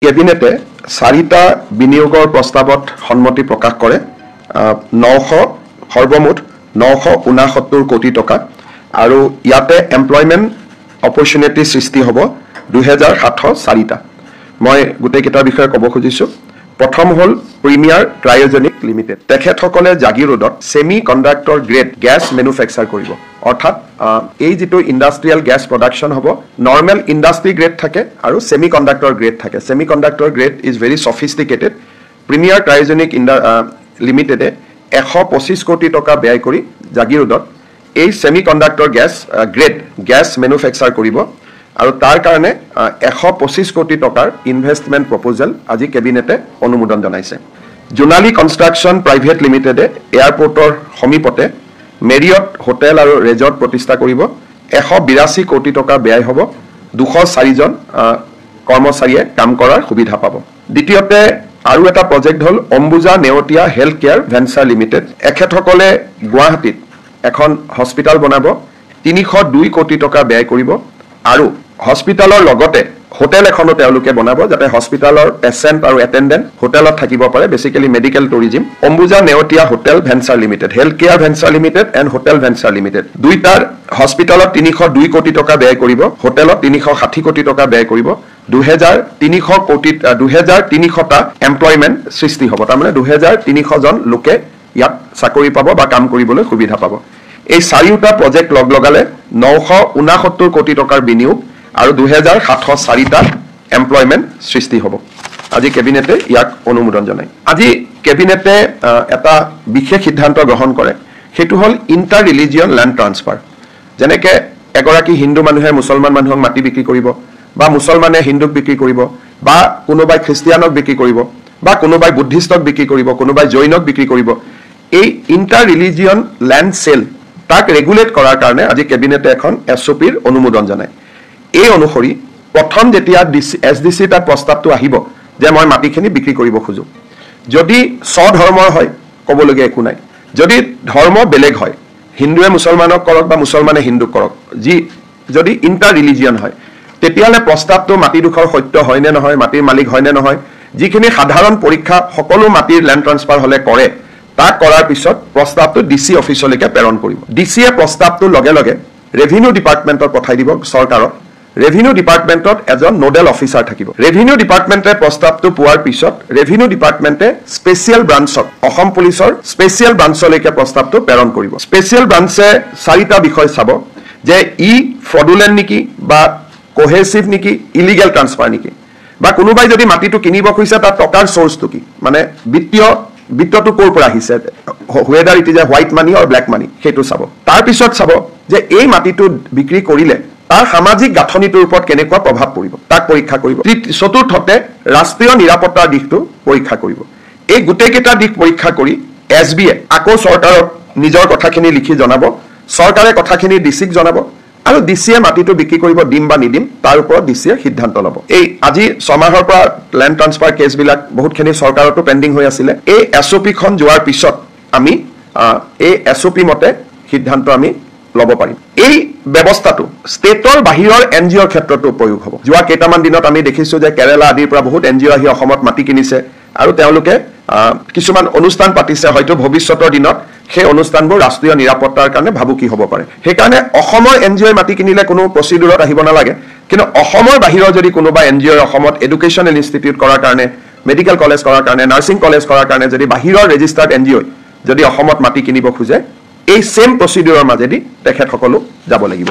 কেবিনেটে 4টা বিনিয়োগৰ প্ৰস্তাৱত সন্মতি প্ৰকাশ কৰে। 900 সৰ্বমুঠ 969 কোটি টকা আৰু ইয়াতে এমপ্লয়মেন্ট অপৰচুনিটি সৃষ্টি হ'ব 2704টা। মই গোটেই কিটা বিষয়ে ক'ব খুজিছো। প্ৰথম হল প্ৰিমিয়াৰ ক্ৰায়োজেনিক লিমিটেড। তেখেতসকলে জাগিৰ ৰোডত semiconductor grade gas manufacture কৰিব। অৰ্থাৎ এই যেটো ইন্ডাষ্ট্ৰিয়াল গ্যাস প্ৰডাকশন হ'ব, নৰ্মেল ইন্ডাষ্ট্ৰি গ্ৰেড থাকে আৰু সেমি কণ্ডাক্টৰ গ্ৰেড থাকে। Semiconductor grade is very sophisticated. Premier cryogenic লিমিটেডে 125 কোটি টকা ব্যয় কৰি জাগিৰ ৰোডত এই semiconductor grade gas manufacture কৰিব আৰু তাৰ কাৰণে 125 কোটি টকাৰ ইনভেষ্টমেন্ট প্ৰপোজাল আজি কেবিনেটে অনুমোদন জনাইছে। জোনালী কনষ্ট্ৰাকচন প্ৰাইভেট লিমিটেডে এয়াৰপোৰ্টৰ সমীপতে মেৰিয়ট হোটেল আৰু ৰেজৰ্ট প্ৰতিষ্ঠা কৰিব। 182 কোটি টকা ব্যয় হ'ব। 204 জন কৰ্মচাৰীয়ে কাম কৰাৰ সুবিধা পাব। দ্বিতীয়তে আৰু এটা প্ৰজেক্ট হল Ambuja Neotia health care venture limited. এখেতসকলে গুৱাহাটীত এখন হস্পিটাল বনাব। 302 কোটি টকা ব্যয় কৰিব আৰু হস্পিটালৰ লগতে হোটেল এখনো তেওঁলোকে বনাব যাতে হস্পিটালৰ পেশেন্ট আৰু এটেন্ডেন্ট হোটেলত থাকিব পাৰে। Basically medical tourism. Ambuja Neotia hotel venture limited, health care venture limited and hotel venture limited. দুইটাৰ হস্পিটালত 302 কোটি টকা ব্যয় কৰিব, হোটেলত 360 কোটি টকা ব্যয় কৰিব। 2300টা এমপ্লয়মেন্ট সৃষ্টি হ'ব। তাৰমানে 2300 জন লোকে ইয়াত চাকৰি পাব বা কাম কৰিবলৈ সুবিধা পাব। এই চাৰিটা প্ৰজেক্ট লগালে 969 কোটি টকাৰ বিনিয়োগ আৰু 2704টা এমপ্লয়মেন্ট সৃষ্টি হ'ব। আজি কেবিনেটে ইয়াক অনুমোদন জনায়। আজি কেবিনেটে এটা বিশেষ সিদ্ধান্ত গ্ৰহণ কৰে, সেইটো হল ইণ্টাৰ ৰিলিজিয়ন ল্যান্ড ট্ৰান্সফাৰ। যেনেকে এগৰাকী হিন্দু মানুহে মুছলমান মানুহক মাটি বিক্ৰী কৰিব বা মুছলমানে হিন্দুক বিক্ৰী কৰিব বা কোনোবাই খ্ৰীষ্টিয়ানক বিক্ৰী কৰিব বা কোনোবাই বুদ্ধিষ্টক বিক্ৰী কৰিব, কোনোবাই জৈনক বিক্ৰী কৰিব। এই ইণ্টাৰ ৰিলিজিয়ন ল্যান্ড সেল তাক ৰেগুলেট কৰাৰ কাৰণে আজি কেবিনেটে এখন এছঅপিৰ অনুমোদন জনায়। এই অনুসৰি প্ৰথম যেতিয়া এছডিসি তাত প্ৰস্তাৱটো আহিব যে মই মাটিখিনি বিক্ৰী কৰিব খোজো, যদি স্বধৰ্মৰ হয় ক'বলগীয়া একো নাই। যদি ধৰ্ম বেলেগ হয়, হিন্দুৱে মুছলমানক কৰক বা মুছলমানে হিন্দুক কৰক, যদি ইণ্টাৰ ৰিলিজিয়ন হয়, তেতিয়াহ'লে প্ৰস্তাৱটো মাটিডোখৰ সত্য হয় নে নহয়, মাটিৰ মালিক হয় নে নহয়, যিখিনি সাধাৰণ পৰীক্ষা সকলো মাটিৰ ল্যান্ড ট্ৰান্সফাৰ হলে কৰে, তাক কৰাৰ পিছত প্ৰস্তাৱটো ডিসি অফিচলৈকে প্ৰেৰণ কৰিব। ডিসিয়ে প্ৰস্তাৱটো লগে লগে ৰেভিনিউ ডিপাৰ্টমেণ্টত পঠাই দিব চৰকাৰক। ৰেভিনিউ ডিপাৰ্টমেণ্টত এজন নোডেল অফিচাৰ থাকিব। ৰেভিনিউ ডিপাৰ্টমেণ্টে প্ৰস্তাৱটো পোৱাৰ পিছত ৰেভিনিউ ডিপাৰ্টমেণ্টে স্পেচিয়েল ব্ৰাঞ্চক, অসম পুলিচৰ স্পেচিয়েল ব্ৰাঞ্চলৈকে প্ৰস্তাৱটো প্ৰেৰণ কৰিব। স্পেচিয়েল ব্ৰাঞ্চে 4টা বিষয় চাব যে ই ফ্ৰডুলেন্ট নেকি বা কোহেচিভ নেকি, ইলিগেল ট্ৰান্সফাৰ নেকি, বা কোনোবাই যদি মাটিটো কিনিব খুজিছে তাৰ টকাৰ সোৰ্সটো কি, মানে বিত্তটো ক'ৰ পৰা আহিছে, whether it is a white money or black money, সেইটো চাব। তাৰ পিছত চাব যে এই মাটিটো বিক্ৰী কৰিলে তাৰ সামাজিক গাঁথনিটোৰ ওপৰত কেনেকুৱা প্ৰভাৱ পৰিব, তাক পৰীক্ষা কৰিব। চতুৰ্থতে ৰাষ্ট্ৰীয় নিৰাপত্তাৰ দিশটো পৰীক্ষা কৰিব। এই গোটেইকেইটা দিশ পৰীক্ষা কৰি এছবিয়ে আকৌ চৰকাৰক নিজৰ কথাখিনি লিখি জনাব, চৰকাৰে কথাখিনি ডিসিক জনাব আৰু ডিসিয়ে মাটিটো বিক্ৰী কৰিব দিম বা নিদিম তাৰ ওপৰত ডিসিয়ে সিদ্ধান্ত ল'ব। এই আজি 6 মাহৰ পৰা ল্যান্ড ট্ৰান্সফাৰ কেছবিলাক বহুতখিনি চৰকাৰতো পেণ্ডিং হৈ আছিলে। এই এছঅপিখন যোৱাৰ পিছত আমি এই এছঅপি মতে সিদ্ধান্ত আমি ল'ব পাৰিম। এই ব্যৱস্থাটো ষ্টেটৰ বাহিৰৰ এনজিঅ'ৰ ক্ষেত্ৰতো প্ৰয়োগ হ'ব। যোৱা কেইটামান দিনত আমি দেখিছো যে কেৰালা আদিৰ পৰা বহুত এনজিঅ' আহি অসমত মাটি কিনিছে আৰু তেওঁলোকে কিছুমান অনুষ্ঠান পাতিছে। হয়তো ভৱিষ্যতৰ দিনত সেই অনুষ্ঠানবোৰ ৰাষ্ট্ৰীয় নিৰাপত্তাৰ কাৰণে ভাবুকি হ'ব পাৰে। সেইকাৰণে অসমৰ এনজিঅ'ই মাটি কিনিলে কোনো প্ৰচিডিউৰত আহিব নালাগে, কিন্তু অসমৰ বাহিৰৰ যদি কোনোবা এনজিঅ'ই অসমত এডুকেশ্যনেল ইনষ্টিটিউট কৰাৰ কাৰণে, মেডিকেল কলেজ কৰাৰ কাৰণে, নাৰ্ছিং কলেজ কৰাৰ কাৰণে যদি বাহিৰৰ ৰেজিষ্টাৰ্ড এনজিঅ'ই যদি অসমত মাটি কিনিব খোজে, এই সেম প্ৰচিডিউৰৰ মাজেদি তেখেতসকলো যাব লাগিব।